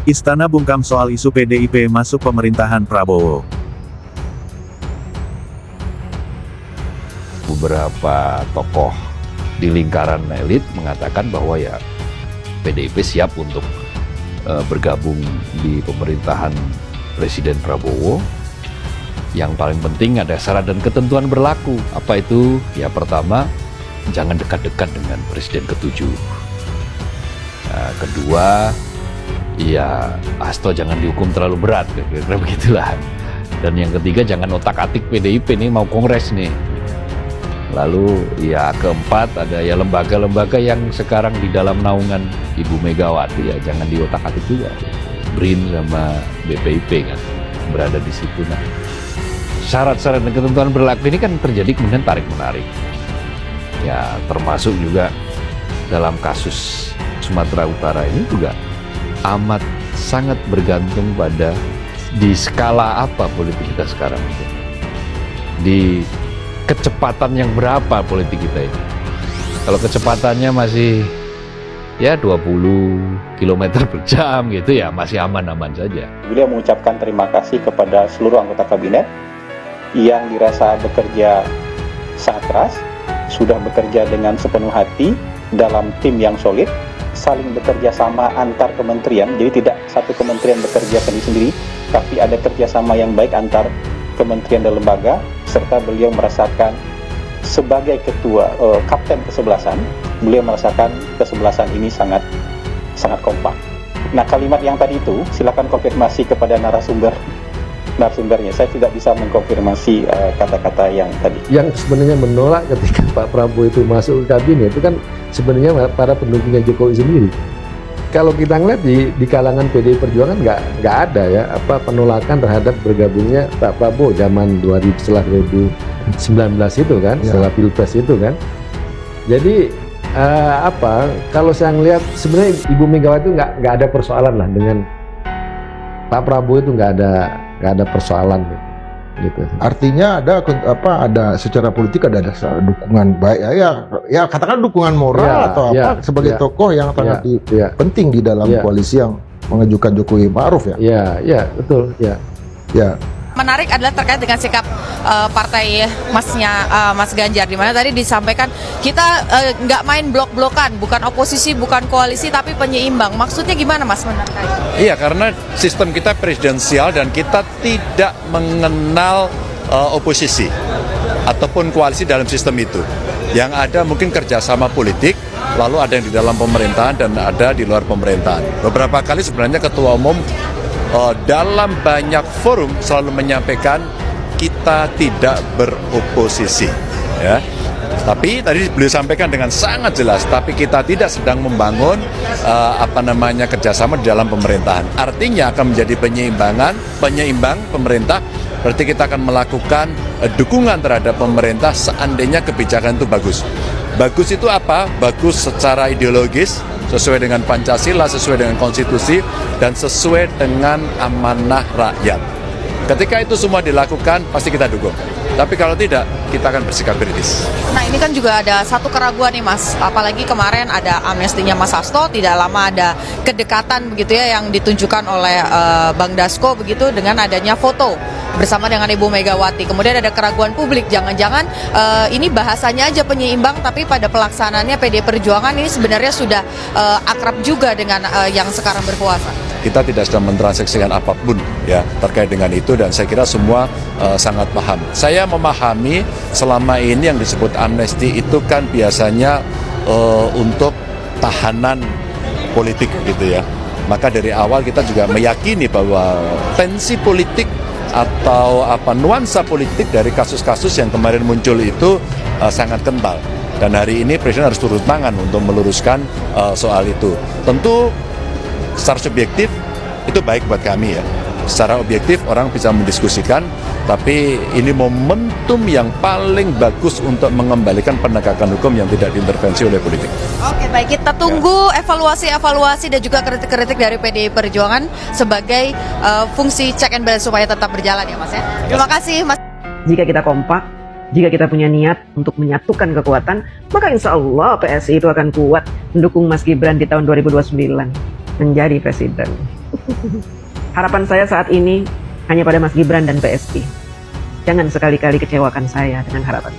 Istana bungkam soal isu PDIP masuk pemerintahan Prabowo. Beberapa tokoh di lingkaran elit mengatakan bahwa ya PDIP siap untuk bergabung di pemerintahan Presiden Prabowo. Yang paling penting ada syarat dan ketentuan berlaku. Apa itu? Ya pertama, jangan dekat-dekat dengan Presiden ke-7. Nah, kedua, ya Hasto jangan dihukum terlalu berat, kira-kira begitulah. Dan yang ketiga, jangan otak-atik PDIP nih mau kongres nih. Lalu ya keempat, ada ya lembaga-lembaga yang sekarang di dalam naungan Ibu Megawati, ya jangan diotak-atik juga. BRIN sama BPIP kan berada di situ. Nah, syarat-syarat dan ketentuan berlaku ini kan terjadi kemudian tarik-menarik. Ya termasuk juga dalam kasus Sumatera Utara ini juga amat sangat bergantung pada di skala apa politik kita sekarang itu. Di kecepatan yang berapa politik kita ini. Kalau kecepatannya masih ya 20 km per jam gitu ya masih aman-aman saja. Beliau mengucapkan terima kasih kepada seluruh anggota kabinet yang dirasa bekerja sangat keras, sudah bekerja dengan sepenuh hati dalam tim yang solid, saling bekerja sama antar kementerian, jadi tidak satu kementerian bekerja sendiri-sendiri, tapi ada kerjasama yang baik antar kementerian dan lembaga, serta beliau merasakan sebagai ketua kapten kesebelasan, beliau merasakan kesebelasan ini sangat kompak. Nah, kalimat yang tadi itu silakan konfirmasi kepada narasumbernya. Saya tidak bisa mengkonfirmasi kata-kata yang tadi. Yang sebenarnya menolak ketika Pak Prabowo itu masuk ke kabinet itu kan sebenarnya para pendukungnya Jokowi sendiri. Kalau kita ngeliat di kalangan PDI Perjuangan nggak ada ya penolakan terhadap bergabungnya Pak Prabowo zaman setelah 2019 itu kan, setelah Pilpres itu kan. Jadi kalau saya ngelihat sebenarnya Ibu Megawati itu nggak ada persoalan lah dengan Pak Prabowo, itu nggak ada persoalan gitu. Artinya ada secara politik ada dukungan baik ya katakan dukungan moral atau sebagai tokoh yang sangat penting di dalam koalisi yang mengajukan Jokowi Ma'ruf ya. Iya, betul ya. Menarik adalah terkait dengan sikap partai Mas Ganjar, di mana tadi disampaikan kita nggak main blok-blokan, bukan oposisi, bukan koalisi, tapi penyeimbang. Maksudnya gimana Mas menerkait? Iya, karena sistem kita presidensial dan kita tidak mengenal oposisi ataupun koalisi dalam sistem itu. Yang ada mungkin kerjasama politik, lalu ada yang di dalam pemerintahan dan ada di luar pemerintahan. Beberapa kali sebenarnya Ketua Umum dalam banyak forum selalu menyampaikan kita tidak beroposisi, ya. Tapi tadi beliau sampaikan dengan sangat jelas, tapi kita tidak sedang membangun kerjasama di dalam pemerintahan. Artinya akan menjadi penyeimbang pemerintah. Berarti kita akan melakukan dukungan terhadap pemerintah seandainya kebijakan itu bagus. Bagus itu apa? Bagus secara ideologis, sesuai dengan Pancasila, sesuai dengan konstitusi, dan sesuai dengan amanah rakyat. Ketika itu semua dilakukan, pasti kita dukung. Tapi kalau tidak, kita akan bersikap kritis. Nah, ini kan juga ada satu keraguan nih Mas, apalagi kemarin ada amnestinya Mas Hasto, tidak lama ada kedekatan begitu ya yang ditunjukkan oleh Bang Dasko begitu dengan adanya foto bersama dengan Ibu Megawati. Kemudian ada keraguan publik, jangan-jangan ini bahasanya aja penyeimbang, tapi pada pelaksanaannya PD Perjuangan ini sebenarnya sudah akrab juga dengan yang sekarang berkuasa. Kita tidak sedang mentransaksikan apapun ya terkait dengan itu, dan saya kira semua sangat paham. Saya memahami selama ini yang disebut amnesti itu kan biasanya untuk tahanan politik gitu ya. Maka dari awal kita juga meyakini bahwa tensi politik atau nuansa politik dari kasus-kasus yang kemarin muncul itu sangat kental. Dan hari ini Presiden harus turun tangan untuk meluruskan soal itu. Tentu secara subjektif itu baik buat kami ya. Secara objektif orang bisa mendiskusikan, tapi ini momentum yang paling bagus untuk mengembalikan penegakan hukum yang tidak diintervensi oleh politik. Oke, baik, kita tunggu evaluasi dan juga kritik-kritik dari PDI Perjuangan sebagai fungsi check and balance supaya tetap berjalan ya Mas ya. Terima kasih Mas. Jika kita kompak, jika kita punya niat untuk menyatukan kekuatan, maka insya Allah PSI itu akan kuat mendukung Mas Gibran di tahun 2029 menjadi presiden. Harapan saya saat ini hanya pada Mas Gibran dan PSI. Jangan sekali-kali kecewakan saya dengan harapan.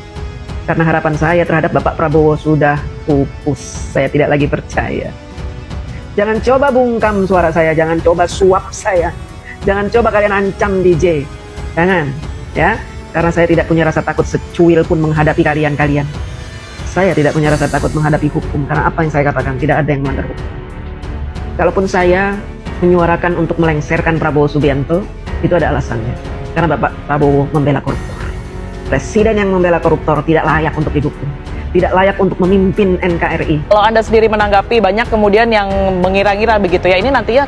Karena harapan saya terhadap Bapak Prabowo sudah pupus. Saya tidak lagi percaya. Jangan coba bungkam suara saya, jangan coba suap saya. Jangan coba kalian ancam DJ. Jangan, ya. Karena saya tidak punya rasa takut secuil pun menghadapi kalian-kalian. Saya tidak punya rasa takut menghadapi hukum, karena apa yang saya katakan tidak ada yang melanggar hukum. Kalaupun saya menyuarakan untuk melengsarkan Prabowo Subianto, itu ada alasannya. Karena Bapak Prabowo membela koruptor. Presiden yang membela koruptor tidak layak untuk didukung, tidak layak untuk memimpin NKRI. Kalau Anda sendiri menanggapi, banyak kemudian yang mengira-ngira begitu ya, ini nantinya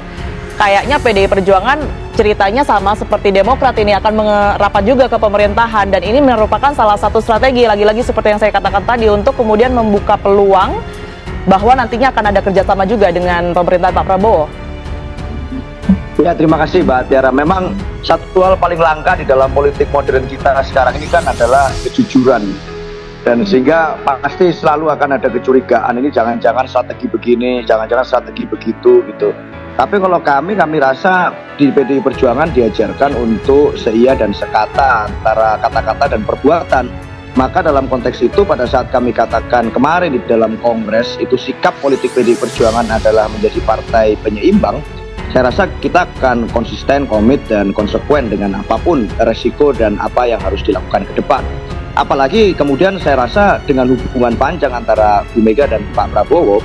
kayaknya PDI Perjuangan ceritanya sama seperti Demokrat, ini akan merapat juga ke pemerintahan, dan ini merupakan salah satu strategi, lagi-lagi seperti yang saya katakan tadi, untuk kemudian membuka peluang bahwa nantinya akan ada kerjasama juga dengan pemerintahan Pak Prabowo. Ya, terima kasih Mbak Tiara. Memang satu hal paling langka di dalam politik modern kita sekarang ini kan adalah kejujuran. Dan sehingga pasti selalu akan ada kecurigaan, ini jangan-jangan strategi begini, jangan-jangan strategi begitu gitu. Tapi kalau kami rasa di PDI Perjuangan diajarkan untuk seia dan sekata antara kata-kata dan perbuatan. Maka dalam konteks itu pada saat kami katakan kemarin di dalam Kongres itu sikap politik PDI Perjuangan adalah menjadi partai penyeimbang, saya rasa kita akan konsisten, komit, dan konsekuen dengan apapun resiko dan apa yang harus dilakukan ke depan. Apalagi kemudian saya rasa dengan hubungan panjang antara Bu Mega dan Pak Prabowo,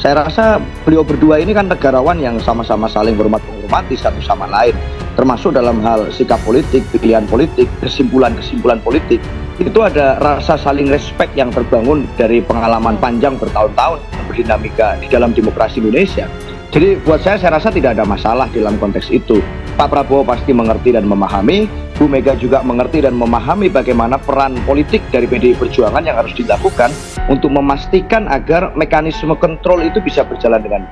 saya rasa beliau berdua ini kan negarawan yang sama-sama saling menghormati satu sama lain, termasuk dalam hal sikap politik, pilihan politik, kesimpulan-kesimpulan politik. Itu ada rasa saling respect yang terbangun dari pengalaman panjang bertahun-tahun berdinamika di dalam demokrasi Indonesia. Jadi buat saya rasa tidak ada masalah dalam konteks itu. Pak Prabowo pasti mengerti dan memahami, Bu Mega juga mengerti dan memahami bagaimana peran politik dari PDI Perjuangan yang harus dilakukan untuk memastikan agar mekanisme kontrol itu bisa berjalan dengan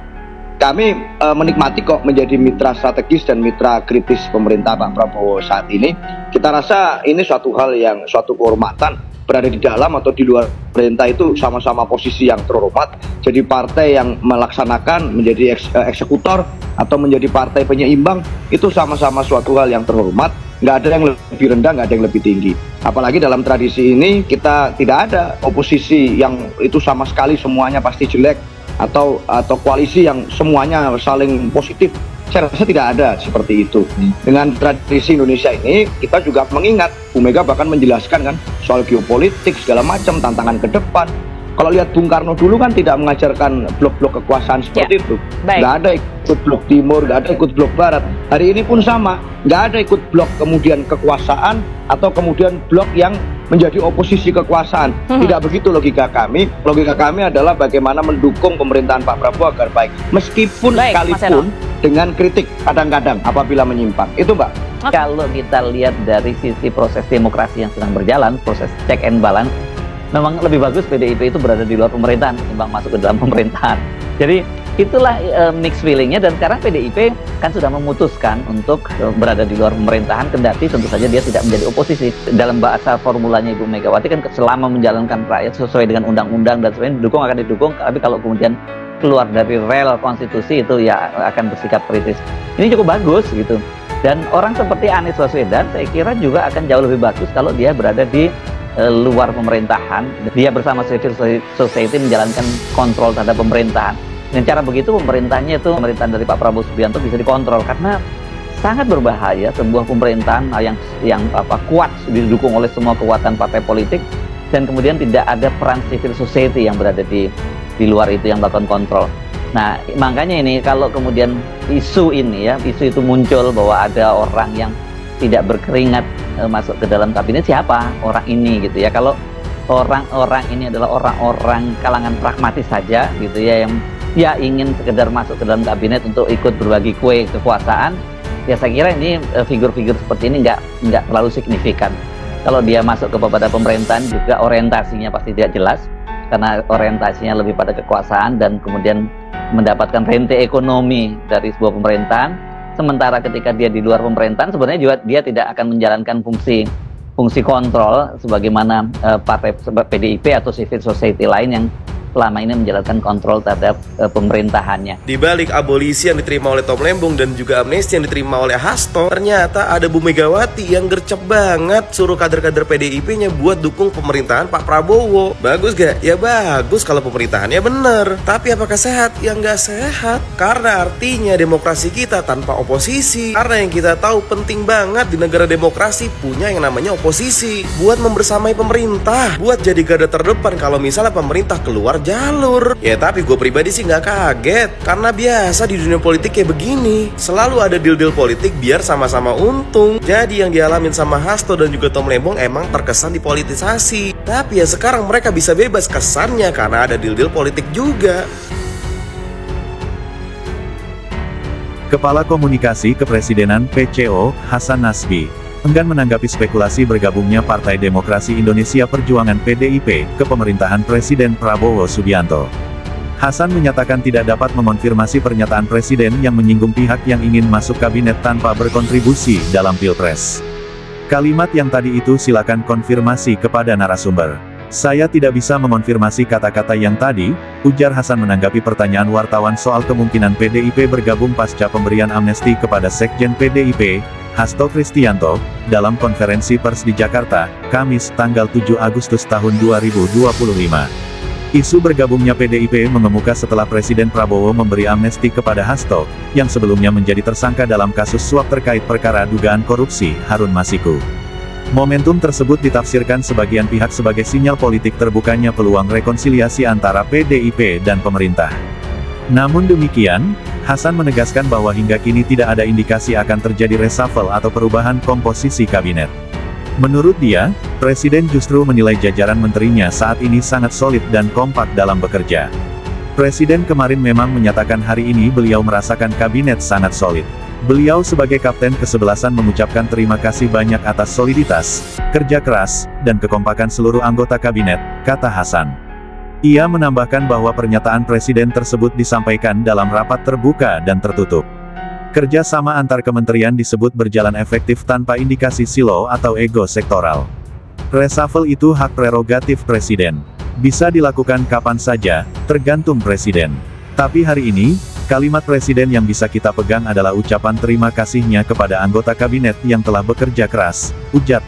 kami menikmati kok menjadi mitra strategis dan mitra kritis pemerintah Pak Prabowo saat ini. Kita rasa ini suatu hal yang suatu kehormatan. Berada di dalam atau di luar pemerintah itu sama-sama posisi yang terhormat. Jadi partai yang melaksanakan menjadi eksekutor atau menjadi partai penyeimbang itu sama-sama suatu hal yang terhormat. Nggak ada yang lebih rendah, nggak ada yang lebih tinggi. Apalagi dalam tradisi ini kita tidak ada oposisi yang itu sama sekali semuanya pasti jelek, atau koalisi yang semuanya saling positif. Saya rasa tidak ada seperti itu. Dengan tradisi Indonesia ini, kita juga mengingat Bu Mega bahkan menjelaskan kan soal geopolitik segala macam, tantangan ke depan. Kalau lihat Bung Karno dulu kan tidak mengajarkan blok-blok kekuasaan seperti itu. Nggak ada ikut blok timur, nggak ada ikut blok barat. Hari ini pun sama, nggak ada ikut blok kemudian kekuasaan atau kemudian blok yang menjadi oposisi kekuasaan. Tidak begitu logika kami. Logika kami adalah bagaimana mendukung pemerintahan Pak Prabowo agar baik. Meskipun sekalipun dengan kritik kadang-kadang apabila menyimpang. Itu Mbak. Kalau kita lihat dari sisi proses demokrasi yang sedang berjalan, proses check and balance, memang lebih bagus PDIP itu berada di luar pemerintahan ketimbang masuk ke dalam pemerintahan. Jadi itulah mixed feelingnya, dan sekarang PDIP kan sudah memutuskan untuk berada di luar pemerintahan, kendati tentu saja dia tidak menjadi oposisi. Dalam bahasa formulanya Ibu Megawati kan selama menjalankan rakyat sesuai dengan undang-undang dan sebagainya, didukung akan didukung, tapi kalau kemudian keluar dari rel konstitusi itu ya akan bersikap kritis. Ini cukup bagus gitu. Dan orang seperti Anies Baswedan saya kira juga akan jauh lebih bagus kalau dia berada di luar pemerintahan. Dia bersama civil society menjalankan kontrol terhadap pemerintahan. Dengan cara begitu pemerintahannya itu, pemerintahan dari Pak Prabowo Subianto bisa dikontrol, karena sangat berbahaya sebuah pemerintahan yang kuat didukung oleh semua kekuatan partai politik, dan kemudian tidak ada peran civil society yang berada di luar itu yang melakukan kontrol. Nah, makanya ini kalau kemudian isu itu muncul bahwa ada orang yang tidak berkeringat masuk ke dalam kabinet, siapa orang ini gitu ya. Kalau orang-orang ini adalah orang-orang kalangan pragmatis saja gitu ya, yang ya ingin sekedar masuk ke dalam kabinet untuk ikut berbagi kue kekuasaan, ya saya kira ini figur-figur seperti ini nggak terlalu signifikan. Kalau dia masuk kepada pemerintahan juga orientasinya pasti tidak jelas, karena orientasinya lebih pada kekuasaan dan kemudian mendapatkan rente ekonomi dari sebuah pemerintahan. Sementara ketika dia di luar pemerintahan sebenarnya juga dia tidak akan menjalankan fungsi kontrol sebagaimana partai PDIP atau civil society lain yang selama ini menjalankan kontrol terhadap pemerintahannya. Di balik abolisi yang diterima oleh Tom Lembong dan juga amnesti yang diterima oleh Hasto, ternyata ada Bu Megawati yang gercep banget suruh kader-kader PDIP-nya buat dukung pemerintahan Pak Prabowo. Bagus gak? Ya bagus kalau pemerintahannya bener. Tapi apakah sehat? Ya nggak sehat. Karena artinya demokrasi kita tanpa oposisi. Karena yang kita tahu penting banget di negara demokrasi punya yang namanya oposisi. Buat membersamai pemerintah. Buat jadi garda terdepan kalau misalnya pemerintah keluar jalur. Ya tapi gue pribadi sih nggak kaget, karena biasa di dunia politik kayak begini, selalu ada deal-deal politik biar sama-sama untung. Jadi yang dialamin sama Hasto dan juga Tom Lembong emang terkesan dipolitisasi. Tapi ya sekarang mereka bisa bebas kesannya karena ada deal-deal politik juga. Kepala Komunikasi Kepresidenan PCO, Hasan Nasbi, enggan menanggapi spekulasi bergabungnya Partai Demokrasi Indonesia Perjuangan PDIP ke pemerintahan Presiden Prabowo Subianto. Hasan menyatakan tidak dapat mengonfirmasi pernyataan Presiden yang menyinggung pihak yang ingin masuk kabinet tanpa berkontribusi dalam Pilpres. Kalimat yang tadi itu silakan konfirmasi kepada narasumber. Saya tidak bisa mengonfirmasi kata-kata yang tadi, ujar Hasan menanggapi pertanyaan wartawan soal kemungkinan PDIP bergabung pasca pemberian amnesti kepada Sekjen PDIP, Hasto Kristianto, dalam konferensi pers di Jakarta, Kamis, tanggal 7 Agustus tahun 2025. Isu bergabungnya PDIP mengemuka setelah Presiden Prabowo memberi amnesti kepada Hasto, yang sebelumnya menjadi tersangka dalam kasus suap terkait perkara dugaan korupsi Harun Masiku. Momentum tersebut ditafsirkan sebagian pihak sebagai sinyal politik terbukanya peluang rekonsiliasi antara PDIP dan pemerintah. Namun demikian, Hasan menegaskan bahwa hingga kini tidak ada indikasi akan terjadi reshuffle atau perubahan komposisi kabinet. Menurut dia, Presiden justru menilai jajaran menterinya saat ini sangat solid dan kompak dalam bekerja. Presiden kemarin memang menyatakan hari ini beliau merasakan kabinet sangat solid. Beliau sebagai kapten ke-11 mengucapkan terima kasih banyak atas soliditas, kerja keras, dan kekompakan seluruh anggota kabinet, kata Hasan. Ia menambahkan bahwa pernyataan Presiden tersebut disampaikan dalam rapat terbuka dan tertutup. Kerja sama antar kementerian disebut berjalan efektif tanpa indikasi silo atau ego sektoral. Reshuffle itu hak prerogatif Presiden. Bisa dilakukan kapan saja, tergantung Presiden. Tapi hari ini, kalimat Presiden yang bisa kita pegang adalah ucapan terima kasihnya kepada anggota kabinet yang telah bekerja keras, ujar